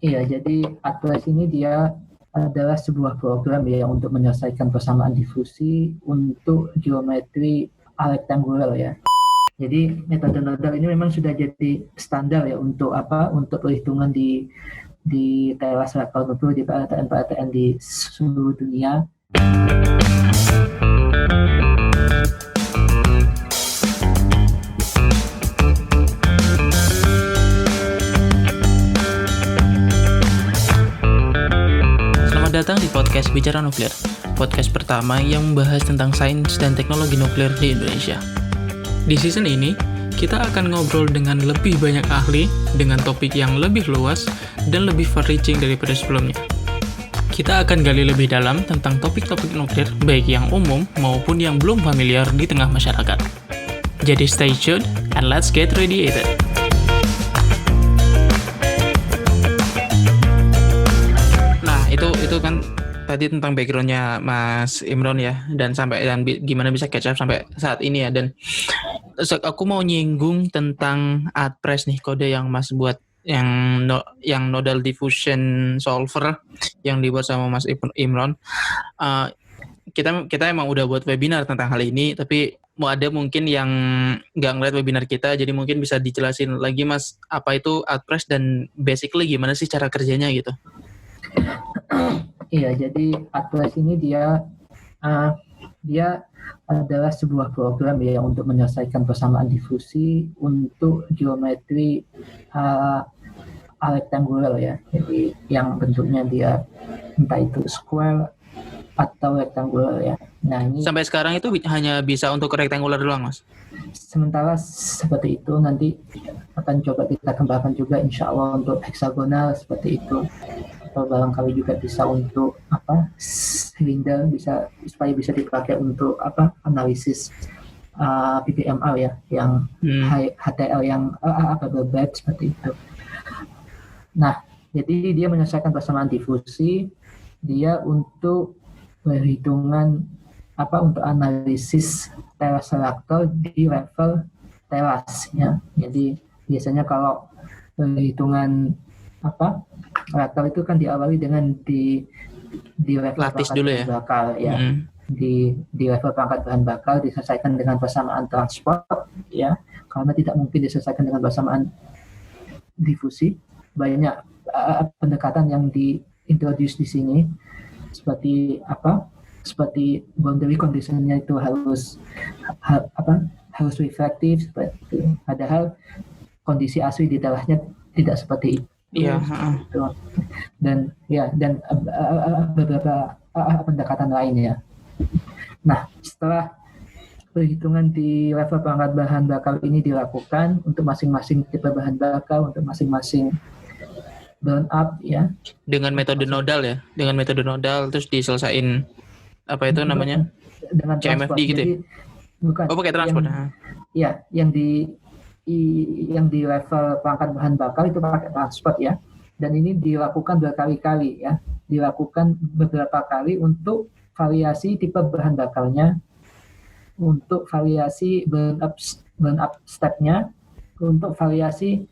Iya, jadi AdPress ini dia adalah sebuah program ya untuk menyelesaikan persamaan difusi untuk geometri rectangular ya. Jadi metode nodal ini memang sudah jadi standar ya untuk Untuk perhitungan di teras rektor di PLTN di seluruh dunia. Datang di podcast Bicara Nuklir, podcast pertama yang membahas tentang sains dan teknologi nuklir di Indonesia. Di season ini, kita akan ngobrol dengan lebih banyak ahli dengan topik yang lebih luas dan lebih far-reaching daripada sebelumnya. Kita akan gali lebih dalam tentang topik-topik nuklir, baik yang umum maupun yang belum familiar di tengah masyarakat. Jadi stay tuned and let's get radiated. Itu kan tadi tentang background-nya Mas Imron ya, dan gimana bisa catch up sampai saat ini ya. Dan aku mau nyinggung tentang AdPress nih, kode yang Mas buat yang nodal diffusion solver yang dibuat sama Mas Imron. Kita emang udah buat webinar tentang hal ini, tapi mau ada mungkin yang nggak ngeliat webinar kita, jadi mungkin bisa dijelasin lagi Mas, apa itu AdPress dan basically gimana sih cara kerjanya gitu. Iya, jadi AdPress ini dia adalah sebuah program ya untuk menyelesaikan persamaan difusi untuk geometri rectangular ya. Jadi yang bentuknya dia entah itu square atau rectangular ya. Nah, ini sampai sekarang itu hanya bisa untuk rectangular doang, Mas? Sementara seperti itu, nanti akan coba kita kembangkan juga insya Allah untuk heksagonal seperti itu. Atau barangkali juga bisa untuk silinder, supaya bisa dipakai untuk analisis PPMR ya, yang HTL yang berbeda seperti itu. Nah, jadi dia menyelesaikan persamaan difusi, dia untuk perhitungan untuk analisis teras reaktor di level teras ya. Jadi biasanya kalau perhitungan reaktor itu kan diawali dengan di level lattice dulu ya, bakal ya. Di level perangkat bahan bakar diselesaikan dengan persamaan transport ya, karena tidak mungkin diselesaikan dengan persamaan difusi. Banyak pendekatan yang diintroduce di sini, seperti boundary condition-nya itu harus reflektif seperti itu. Padahal kondisi asli di dalamnya tidak seperti itu. Iya. Dan beberapa pendekatan lainnya. Nah, setelah perhitungan di level perangkat bahan bakar ini dilakukan untuk masing-masing tipe bahan bakar, untuk masing-masing burn up ya. Dengan metode nodal terus diselesain namanya? Dengan CMFD gitu ya? Bukan. Oh, pakai transport. Yang di level perangkat bahan bakar itu pakai transport ya. Dan ini dilakukan berkali-kali ya. Dilakukan beberapa kali untuk variasi tipe bahan bakarnya, untuk variasi burn up step-nya, untuk variasi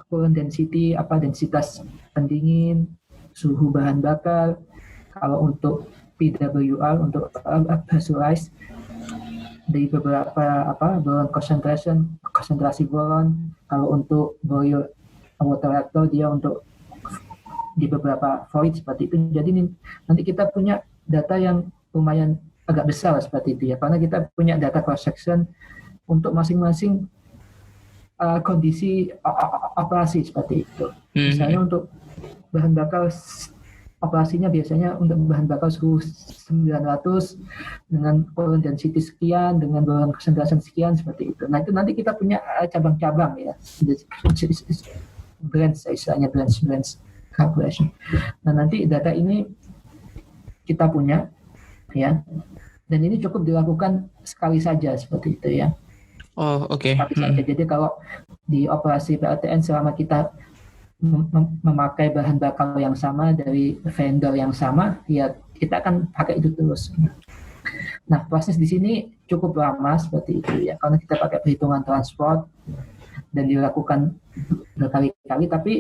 current density, densitas pendingin, suhu bahan bakar. Kalau untuk PWR, untuk pressurize, dari beberapa boron konsentrasi boron. Kalau untuk boil water reactor, dia untuk di beberapa void seperti itu. Jadi nanti kita punya data yang lumayan agak besar seperti itu ya, karena kita punya data cross section untuk masing-masing kondisi operasi seperti itu. Misalnya untuk bahan bakar, operasinya biasanya untuk bahan bakar suhu 900 dengan current density sekian, dengan boron konsentrasi sekian seperti itu. Nah, itu nanti kita punya cabang-cabang ya, branch calculation. Nah, nanti data ini kita punya ya, dan ini cukup dilakukan sekali saja seperti itu ya. Oh, oke. Okay. Jadi kalau di operasi PLTN selama kita memakai bahan bakar yang sama dari vendor yang sama, ya kita akan pakai itu terus. Nah, proses di sini cukup lama seperti itu ya, karena kita pakai perhitungan transport dan dilakukan berkali-kali, tapi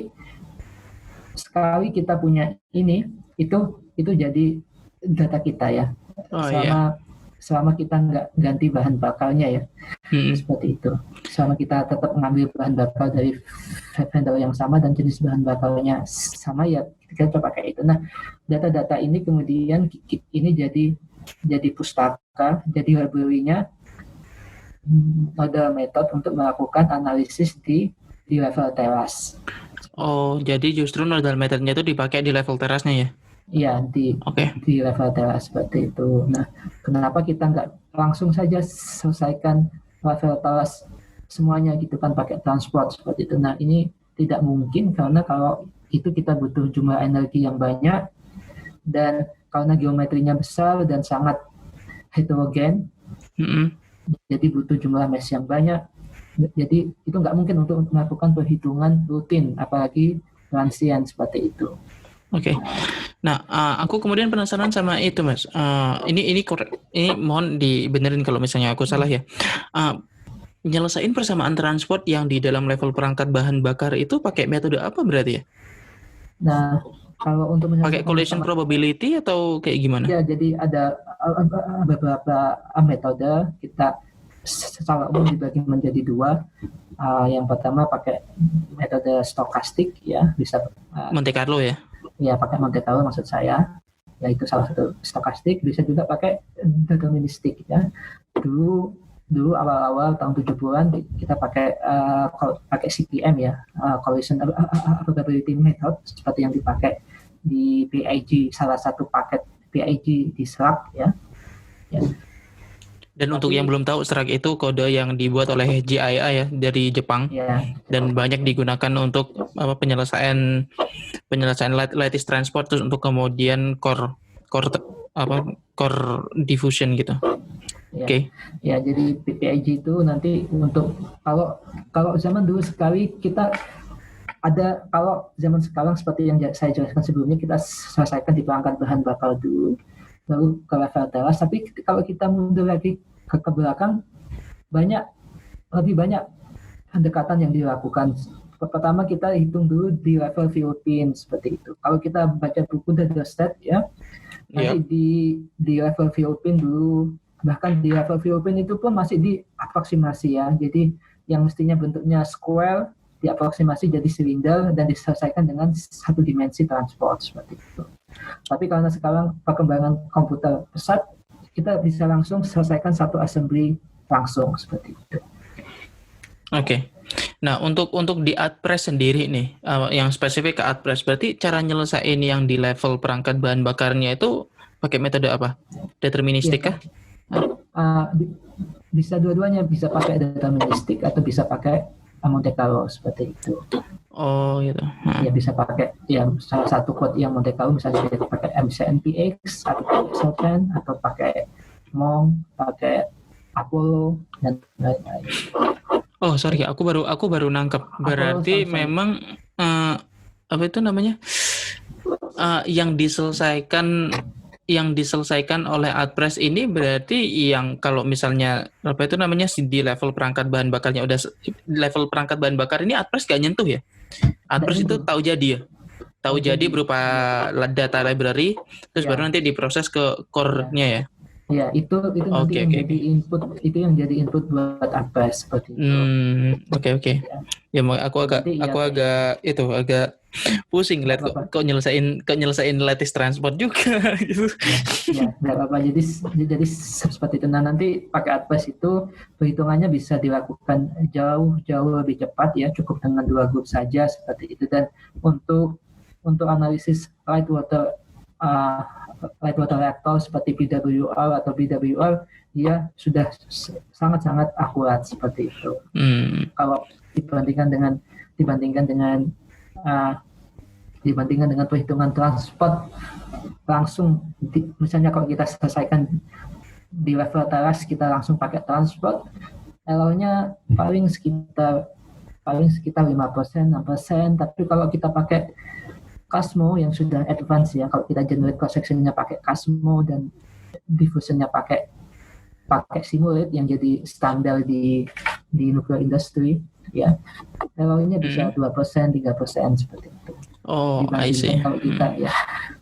sekali kita punya ini itu jadi data kita ya, Oh iya. selama kita nggak ganti bahan bakarnya ya, seperti itu. Selama kita tetap mengambil bahan bakar dari vendor yang sama dan jenis bahan bakarnya sama ya, kita pakai itu. Nah, data-data ini kemudian ini jadi pustaka, jadi library-nya, ada metode untuk melakukan analisis di level teras. Oh, jadi justru nodal meternya itu dipakai di level terasnya ya? Iya, Oke. di level teras seperti itu. Nah, kenapa kita nggak langsung saja selesaikan level teras semuanya gitu kan pakai transport seperti itu. Nah, ini tidak mungkin karena kalau itu kita butuh jumlah energi yang banyak dan karena geometrinya besar dan sangat heterogen, jadi butuh jumlah mesh yang banyak. Jadi itu nggak mungkin untuk melakukan perhitungan rutin, apalagi transient seperti itu. Oke. Nah, aku kemudian penasaran sama itu, Mas. Ini mohon dibenerin kalau misalnya aku salah ya. Nyelesain persamaan transport yang di dalam level perangkat bahan bakar itu pakai metode apa berarti ya? Nah, kalau untuk pakai collision probability atau kayak gimana? Ya, jadi ada beberapa metode. Kita secara umum dibagi menjadi dua. Yang pertama pakai metode stokastik ya, bisa Monte Carlo ya? Ya, pakai Monte Carlo maksud saya, yaitu salah satu stokastik. Bisa juga pakai deterministik ya. Dulu awal-awal tahun 70-an kita pakai CPM ya, collision probability method, seperti yang dipakai di PIG, salah satu paket PIG di SRAC ya. Dan untuk yang belum tahu, SRAC itu kode yang dibuat oleh JIA ya, dari Jepang ya, dan banyak digunakan untuk penyelesaian lattice transport, terus untuk kemudian core diffusion gitu. Ya. Oke. Ya, jadi PIG itu nanti untuk kalau zaman dulu sekali kita ada, kalau zaman sekarang seperti yang saya jelaskan sebelumnya, kita selesaikan di perangkat bahan bakar dulu, lalu ke level teras. Tapi kalau kita mundur lagi ke belakang, lebih banyak pendekatan yang dilakukan. Pertama kita hitung dulu di level Philippines seperti itu. Kalau kita baca buku The Stat ya, nanti di level Philippines dulu, bahkan di level Philippines itu pun masih diaproksimasi ya. Jadi yang mestinya bentuknya square diaproksimasi jadi silinder dan diselesaikan dengan satu dimensi transport seperti itu. Tapi karena sekarang perkembangan komputer pesat, kita bisa langsung selesaikan satu assembly langsung seperti itu. Oke. Nah, untuk di AdPress sendiri nih, yang spesifik ke AdPress, berarti cara nyelesain yang di level perangkat bahan bakarnya itu pakai metode apa? Deterministik kah? Bisa dua-duanya, bisa pakai deterministik atau bisa pakai Monte Carlo seperti itu. Oh gitu. Ya, bisa pakai salah satu code yang Monte Carlo, misalnya pakai MCNPX atau Exoten, atau pakai Monk, pakai Apollo dan lain-lain. Oh sorry, aku baru nangkep. Berarti memang apa itu namanya? Yang diselesaikan oleh AdPress ini berarti yang kalau misalnya apa itu namanya di level perangkat bahan bakarnya udah level perangkat bahan bakar ini AdPress gak nyentuh ya? AdPress itu tahu jadi ya? Tahu jadi berupa data library, terus baru nanti diproses ke core-nya ya? Ya, itu nanti jadi input, itu yang jadi input buat AdPress seperti itu. Oke. Ya, aku agak pusing lihat kok nyelesain lattice transport juga gitu. Ya, enggak apa-apa. Jadi seperti itu. Nah, nanti pakai AdPress itu perhitungannya bisa dilakukan jauh lebih cepat ya, cukup dengan 2 grup saja seperti itu. Dan untuk analisis light water reactor seperti PWR atau BWR, dia sudah sangat akurat seperti itu. Kalau dibandingkan dengan perhitungan transport langsung, misalnya kalau kita selesaikan di level teras, kita langsung pakai transport, errornya paling sekitar 5%, 6%. Tapi kalau kita pakai Casmo yang sudah advance ya, kalau kita generate cross sectionnya pakai Casmo dan diffusionnya pakai simulate yang jadi standar di di nuclear industry, ya errornya bisa 2%, 3% seperti itu. Oh, I see. Dibandingkan kalau kita ya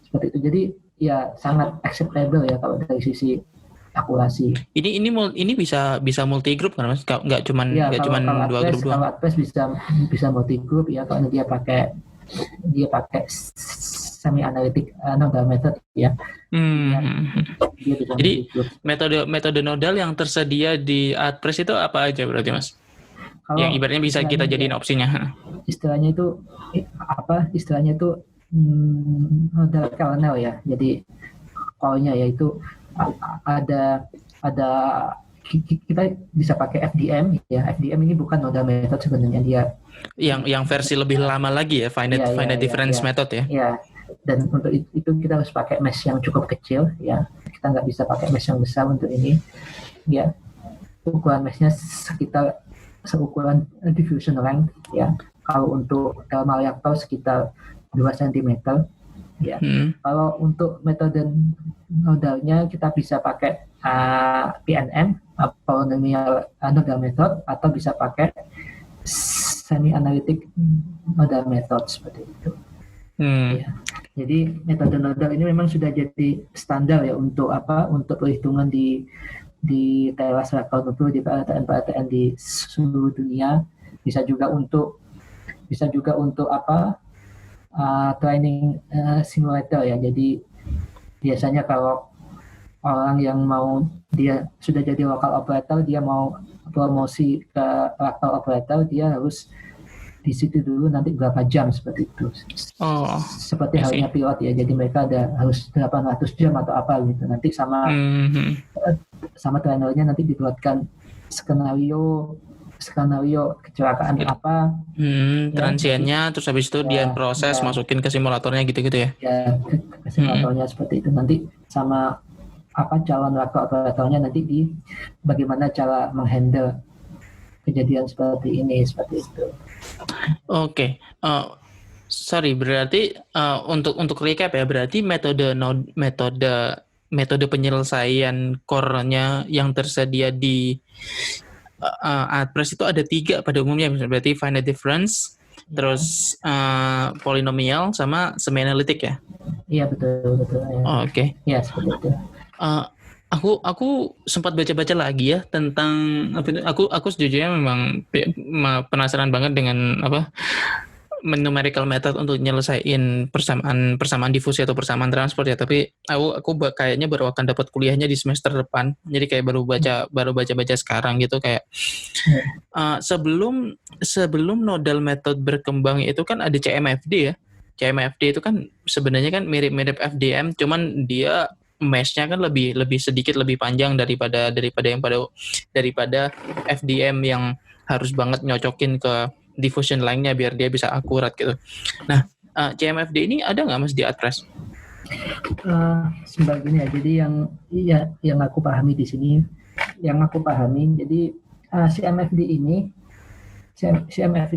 seperti itu. Jadi ya sangat acceptable ya kalau dari sisi akurasi. Ini bisa multi group kan Mas? Nggak cuman Ya kalau dua grup doang. kalau Adpress bisa multi group ya, kalau dia pakai semi analytic nodal method ya. Dia bisa Jadi multi-group. metode nodal yang tersedia di Adpress itu apa aja berarti Mas? Kalau yang ibaratnya bisa kita jadiin opsinya. Istilahnya itu nodal kernel ya. Jadi call-nya yaitu ada kita bisa pakai FDM ya. FDM ini bukan nodal method sebenarnya, dia yang versi lebih lama lagi ya, finite difference method ya. Ya, dan untuk itu kita harus pakai mesh yang cukup kecil ya. Kita nggak bisa pakai mesh yang besar untuk ini. Ya, ukuran meshnya sekitar seukuran diffusion length ya. Kalau untuk thermal reactor sekitar 2 cm ya. Kalau untuk metode nodalnya kita bisa pakai PNM, polynomial nodal method, atau bisa pakai semi analytic nodal method seperti itu. Ya. Jadi metode nodal ini memang sudah jadi standar ya untuk perhitungan di teras reaktor nuklir, di PLTN di seluruh dunia. Bisa juga untuk training simulator ya. Jadi biasanya kalau orang yang dia sudah jadi local operator, dia mau promosi ke reaktor operator, dia harus di situ dulu nanti berapa jam seperti itu. Seperti halnya pilot ya. Jadi mereka harus 800 jam atau apa gitu. Nanti sama trainernya nanti dibuatkan skenario kecelakaan apa, transiennya, terus habis itu dia proses masukin ke simulatornya gitu-gitu ya. Ya, ke simulatornya seperti itu. Nanti sama calon reaktor operatornya nanti bagaimana cara menghandle kejadian seperti ini, seperti itu. Oke. Sorry, berarti untuk recap ya, berarti metode penyelesaian core-nya yang tersedia di Adpress itu ada 3 pada umumnya, berarti finite difference, terus polynomial, sama semi analytic ya. Iya, betul ya. Oke. Ya, seperti itu. Aku sempat baca-baca lagi ya tentang aku sejujurnya memang penasaran banget dengan numerical method untuk nyelesain persamaan difusi atau persamaan transport ya, tapi aku kayaknya baru akan dapat kuliahnya di semester depan, jadi kayak baru baca sekarang gitu kayak. Sebelum nodal method berkembang itu kan ada CMFD ya. CMFD itu kan sebenarnya kan mirip-mirip FDM, cuman dia mesh-nya kan lebih sedikit lebih panjang daripada FDM yang harus banget nyocokin ke diffusion line-nya biar dia bisa akurat gitu. Nah, CMFD ini ada nggak Mas di Adpress? Sebagainya. Jadi yang aku pahami di sini, jadi CMFD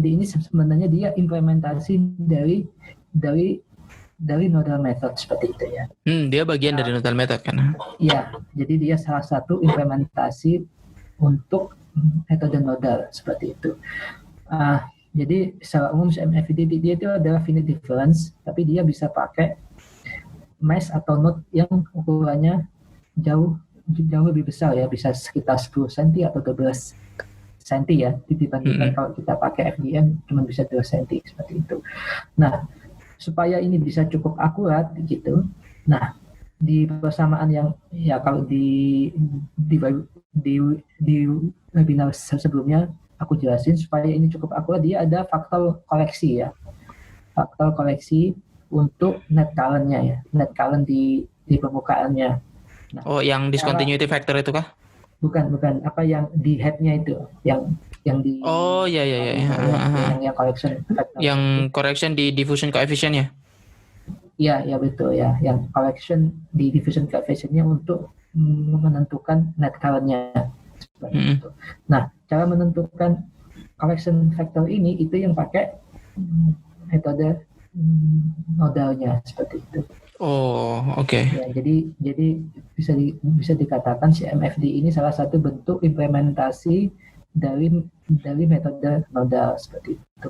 ini sebenarnya dia implementasi dari nodal method seperti itu ya. Dia bagian dari nodal method kan? Iya, jadi dia salah satu implementasi untuk metode nodal seperti itu. Jadi secara umum CMFD dia itu adalah finite difference, tapi dia bisa pakai mesh atau node yang ukurannya jauh lebih besar ya, bisa sekitar 10 cm atau 12 cm ya, dibandingkan kalau kita pakai FDM cuma bisa 2 cm seperti itu. Nah, supaya ini bisa cukup akurat gitu. Nah, di persamaan yang ya kalau di webinar sebelumnya aku jelasin, supaya ini cukup akurat dia ada faktor koleksi ya. Faktor koleksi untuk net current-nya ya. Net current di permukaannya. Nah, yang discontinuity factor itu kah? Bukan yang di head-nya itu, yang di iya. Yang correction factor. Yang correction di diffusion coefficient ya? Iya betul ya. Yang correction di diffusion coefficient-nya untuk menentukan net current-nya. Nah, cara menentukan correction factor ini itu yang pakai metode nodalnya seperti itu. Oke. Ya, jadi bisa dikatakan CMFD ini salah satu bentuk implementasi dari dari metode nodal seperti itu.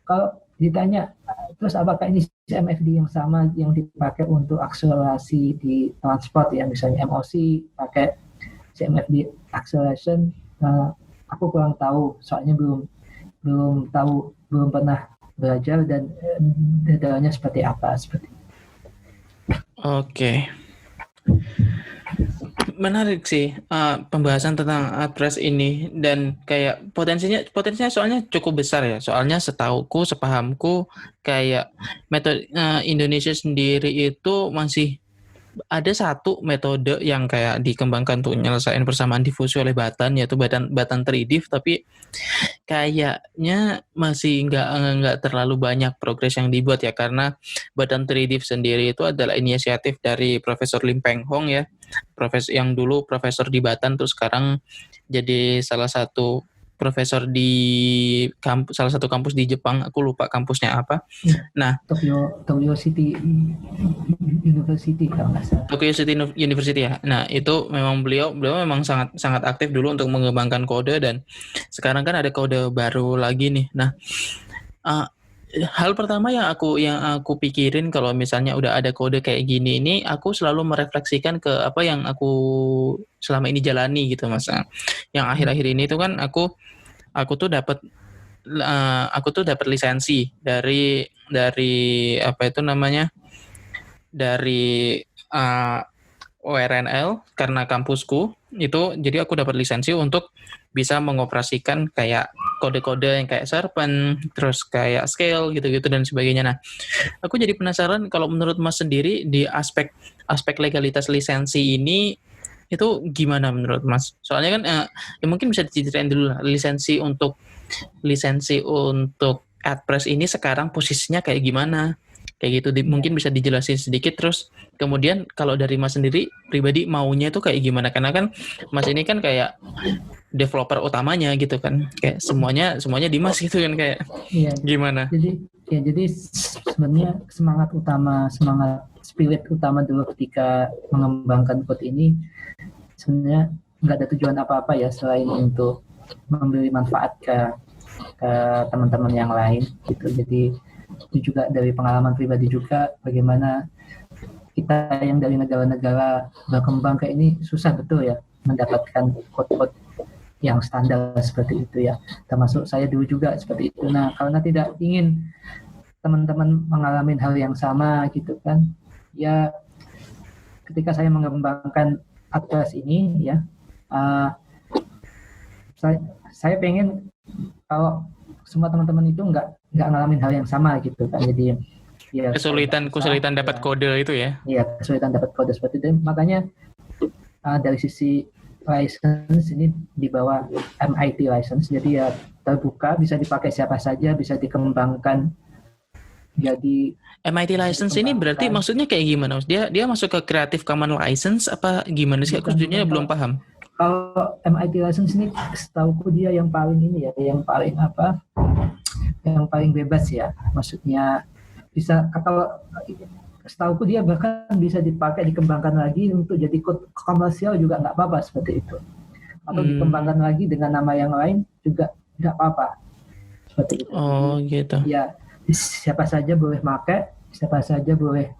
Kalau ditanya terus apakah ini CMFD yang sama yang dipakai untuk akselerasi di transport ya, misalnya MOC pakai CMFD acceleration, aku kurang tahu soalnya belum tahu, belum pernah belajar dan detailnya seperti apa seperti. Oke. Menarik sih pembahasan tentang address ini, dan kayak potensinya soalnya cukup besar ya. Soalnya setauku, sepahamku kayak metode Indonesia sendiri itu masih ada satu metode yang kayak dikembangkan untuk menyelesaikan persamaan difusi oleh batan, yaitu batan 3-diff, tapi kayaknya masih nggak terlalu banyak progres yang dibuat ya, karena batan 3-diff sendiri itu adalah inisiatif dari Profesor Lim Peng Hong ya, profesor yang dulu profesor di Batan, terus sekarang jadi salah satu profesor di salah satu kampus di Jepang, aku lupa kampusnya apa. Nah, Tokyo City University kalau nggak salah. Tokyo City University ya. Nah, itu memang beliau memang sangat aktif dulu untuk mengembangkan kode, dan sekarang kan ada kode baru lagi nih. Nah, hal pertama yang aku pikirin kalau misalnya udah ada kode kayak gini ini, aku selalu merefleksikan ke apa yang aku selama ini jalani gitu, Mas. Yang akhir-akhir ini tuh kan aku tuh dapat lisensi dari apa itu namanya, dari ORNL karena kampusku itu, jadi aku dapat lisensi untuk bisa mengoperasikan kayak kode-kode yang kayak Serpent, terus kayak Scale gitu-gitu dan sebagainya. Nah, aku jadi penasaran kalau menurut Mas sendiri di aspek legalitas lisensi ini itu gimana menurut Mas? Soalnya kan ya mungkin bisa diceritain dulu lah, lisensi untuk AdPress ini sekarang posisinya kayak gimana? Kayak gitu, mungkin bisa dijelasin sedikit. Terus kemudian kalau dari Mas sendiri pribadi maunya itu kayak gimana? Karena kan Mas ini kan kayak developer utamanya gitu kan, kayak semuanya di Mas gitu kan, kayak gimana? Jadi sebenarnya semangat spirit utama dulu ketika mengembangkan code ini sebenarnya nggak ada tujuan apa-apa ya selain untuk memberi manfaat ke teman-teman yang lain gitu. Jadi itu juga dari pengalaman pribadi juga, bagaimana kita yang dari negara-negara berkembang kayak ini susah betul ya mendapatkan code-code yang standar seperti itu ya, termasuk saya dulu juga seperti itu. Nah, karena tidak ingin teman-teman mengalami hal yang sama gitu kan ya, ketika saya mengembangkan AdPress ini ya, saya pengen kalau semua teman-teman itu nggak ngalamin hal yang sama gitu kan. Jadi ya kesulitan dapat kode itu ya. Iya, kesulitan dapat kode seperti itu. Makanya dari sisi license ini di bawah MIT license, jadi ya terbuka, bisa dipakai siapa saja, bisa dikembangkan. Jadi MIT license ini berarti maksudnya kayak gimana? Dia masuk ke Creative Commons license apa gimana sih? Aku sejujurnya belum paham. Kalau MIT license ini setahuku dia yang paling ini ya, yang paling bebas ya. Maksudnya bisa, kalau setahuku dia bahkan bisa dipakai, dikembangkan lagi untuk jadi code komersial juga nggak apa-apa seperti itu. Atau dikembangkan lagi dengan nama yang lain juga nggak apa-apa seperti itu. Oh gitu. Ya, siapa saja boleh pakai, siapa saja boleh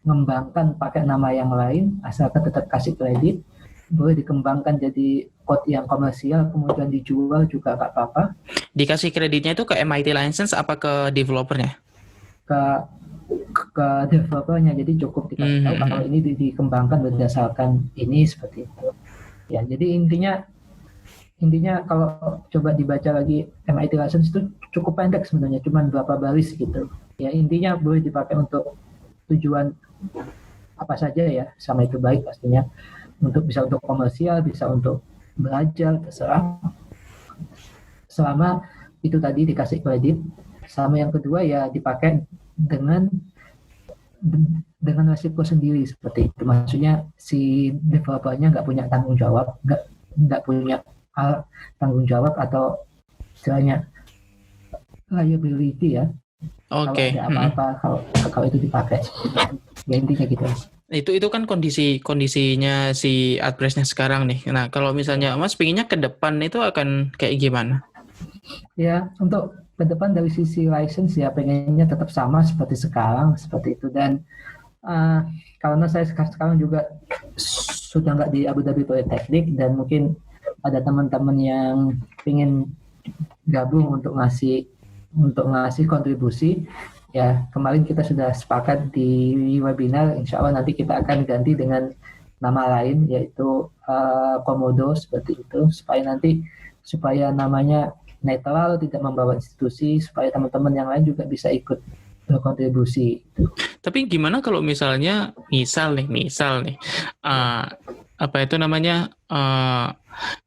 mengembangkan pakai nama yang lain, asalkan tetap kasih kredit. Boleh dikembangkan jadi code yang komersial, kemudian dijual juga nggak apa-apa. Dikasih kreditnya itu ke MIT license apa ke developernya? Ke developernya, jadi cukup dikasih tahu kalau ini dikembangkan berdasarkan ini seperti itu. Ya, jadi intinya kalau coba dibaca lagi MIT license itu cukup pendek sebenarnya, cuma berapa baris gitu. Ya, intinya boleh dipakai untuk tujuan apa saja ya, sama itu baik pastinya. Bisa untuk komersial, bisa untuk belajar, terserah. Selama itu tadi dikasih kredit. Sama yang kedua ya dipakai dengan resiko sendiri seperti itu. Maksudnya si developernya nggak punya tanggung jawab, nggak punya tanggung jawab atau istilahnya liability ya. Oke. Kalau ada apa-apa kalau itu dipakai. Ya intinya gitu. Itu kan kondisinya si AdPress-nya sekarang nih. Nah, kalau misalnya Mas pinginnya ke depan itu akan kayak gimana? Ya, untuk ke depan dari sisi license ya pengennya tetap sama seperti sekarang, seperti itu. Dan uh, karena saya sekarang juga sudah nggak di Abu Dhabi Polytechnic dan mungkin ada teman-teman yang ingin gabung untuk ngasih kontribusi. Ya, kemarin kita sudah sepakat di webinar, insya Allah nanti kita akan ganti dengan nama lain, yaitu Komodo, seperti itu, supaya namanya netral, tidak membawa institusi, supaya teman-teman yang lain juga bisa ikut berkontribusi. Tapi gimana kalau misalnya, misal nih, uh, apa itu namanya,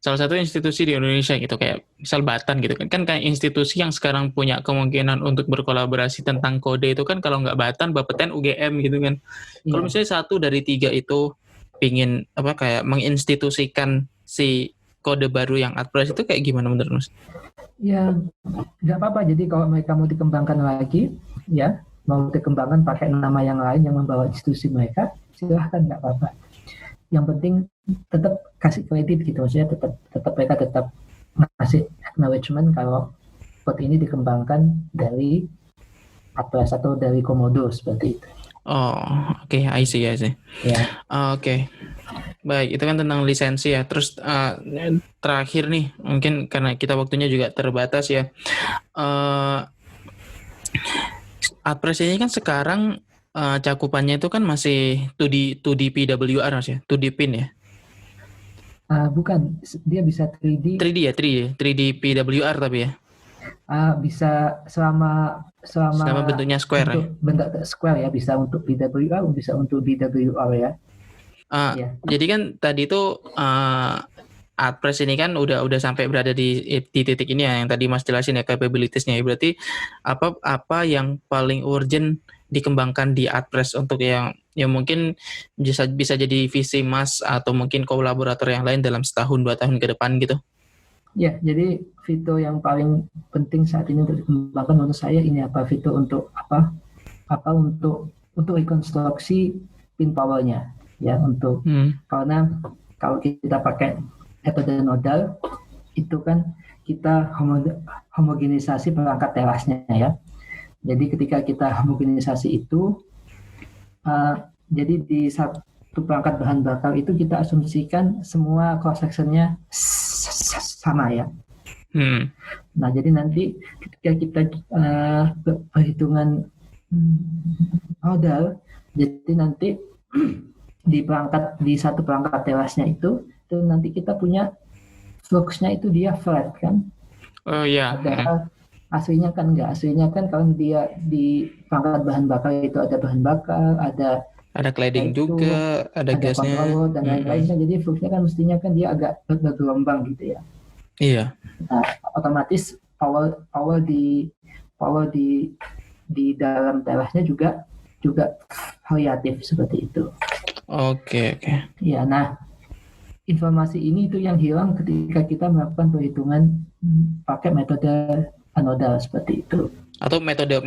salah satu institusi di Indonesia gitu, kayak misal Batan gitu kan kayak institusi yang sekarang punya kemungkinan untuk berkolaborasi tentang kode itu kan, kalau nggak Batan, Bapeten, UGM gitu kan. Kalau Iya. misalnya satu dari tiga itu pingin apa kayak menginstitusikan si kode baru yang AdPress itu, kayak gimana menurut Mas? Ya, nggak apa-apa. Jadi kalau mereka mau dikembangkan lagi, ya, mau dikembangkan pakai nama yang lain yang membawa institusi mereka, silahkan, nggak apa-apa. Yang penting tetap kasih kredit gitu, maksudnya tetap mereka tetap ngasih acknowledgement kalau code ini dikembangkan dari Atlas atau dari Komodo, seperti itu. Oh, oke, I see. Ya. Oke. Baik, itu kan tentang lisensi ya. Terus terakhir nih, mungkin karena kita waktunya juga terbatas ya. AdPress ini kan sekarang cakupannya itu kan masih 2D PWR Mas ya, 2D pin ya. Bukan, dia bisa 3D. 3D PWR tapi ya. Bisa selama bentuknya square ya. Bentuk square ya, bisa untuk PWR, bisa untuk BWR ya. Ya. Jadi kan tadi itu AdPress ini kan udah sampai berada di titik ini ya, yang tadi Mas jelasin ya capabilities-nya. Berarti apa yang paling urgent dikembangkan di AdPress untuk yang mungkin bisa jadi visi Mas atau mungkin kolaborator yang lain dalam 1-2 tahun ke depan gitu? Ya, jadi fitur yang paling penting saat ini untuk dikembangkan menurut saya ini fitur untuk untuk rekonstruksi pin powernya ya, karena kalau kita pakai metode nodal itu kan kita homogenisasi perangkat terasnya ya. Jadi ketika kita homogenisasi itu, jadi di satu perangkat bahan bakar itu kita asumsikan semua cross sectionnya sama ya. Nah, jadi nanti ketika kita perhitungan nodal, jadi nanti di satu perangkat terasnya itu nanti kita punya fluxnya itu dia flat kan. Oh iya. Aslinya kan enggak, kalau dia di perangkat bahan bakar itu ada bahan bakar, ada cladding juga, ada gasnya, controller dan lain-lainnya. Jadi fluxnya kan mestinya kan dia agak bergelombang gitu ya. Iya. Nah, otomatis power di dalam terasnya juga variatif seperti itu. Oke. Ya, nah informasi ini itu yang hilang ketika kita melakukan perhitungan pakai metode anodal seperti itu. Atau metode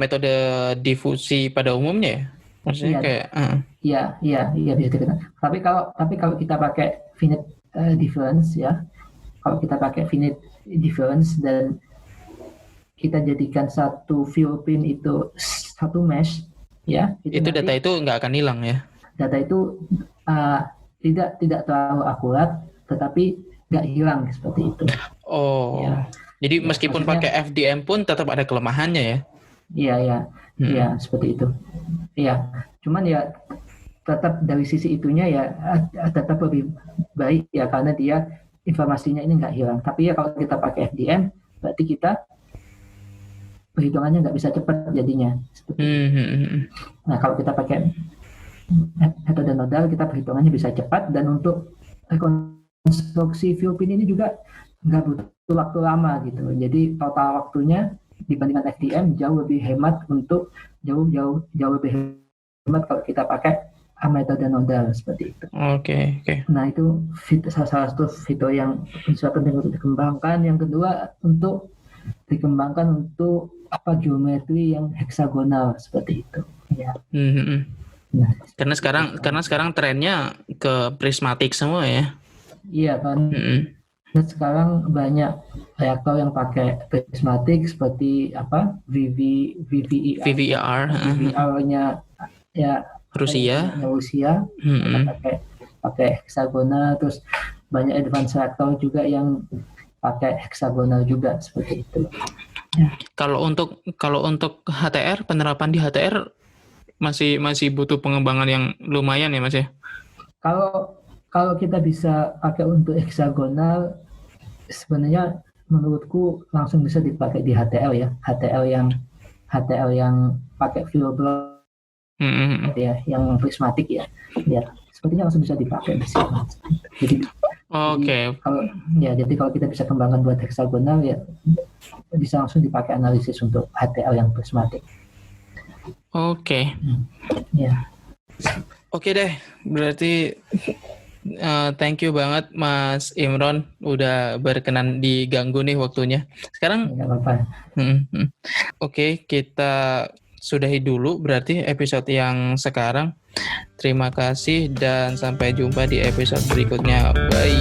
difusi pada umumnya ya? Maksudnya Iya bisa dikatakan. Tapi kalau kita pakai finite difference ya, kalau kita pakai finite difference dan kita jadikan satu fill pin itu satu mesh ya, itu data itu nggak akan hilang ya? Data itu tidak terlalu akurat, tetapi nggak hilang seperti itu. Oh, ya. Jadi meskipun pakai FDM pun tetap ada kelemahannya ya? Iya, seperti itu. Iya, cuman ya tetap dari sisi itunya ya tetap lebih baik ya, karena dia informasinya ini nggak hilang. Tapi ya kalau kita pakai FDM, berarti kita perhitungannya nggak bisa cepat jadinya. Nah, kalau kita pakai metode nodal, kita perhitungannya bisa cepat, dan untuk rekonstruksi fill pin ini juga nggak butuh waktu lama gitu. Jadi total waktunya dibandingkan FDM jauh lebih hemat kalau kita pakai metode nodal seperti itu. Oke. Nah, itu salah satu fitur yang penting untuk dikembangkan. Yang kedua, untuk dikembangkan untuk geometri yang heksagonal seperti itu. Ya. Nah, karena sekarang trennya ke prismatik semua ya. Iya kan. Dan sekarang banyak reaktor yang pakai prismatik seperti VVER, VVER, VVR-nya ya Rusia. Rusia, mereka pakai heksagonal, terus banyak advance reaktor juga yang pakai heksagonal juga seperti itu. Ya. Kalau untuk HTR, penerapan di HTR masih butuh pengembangan yang lumayan ya Mas ya. Kalau kita bisa pakai untuk heksagonal, sebenarnya menurutku langsung bisa dipakai di HTL ya. HTL yang pakai fuel block ya, yang prismatik ya. Ya, sepertinya langsung bisa dipakai di sini. Jadi kalau kita bisa kembangkan buat heksagonal ya bisa langsung dipakai analisis untuk HTL yang prismatik. Oke. Ya. Oke deh, berarti thank you banget Mas Imron udah berkenan diganggu nih waktunya. Sekarang nggak apa-apa. Oke, kita sudahi dulu berarti episode yang sekarang. Terima kasih dan sampai jumpa di episode berikutnya. Bye.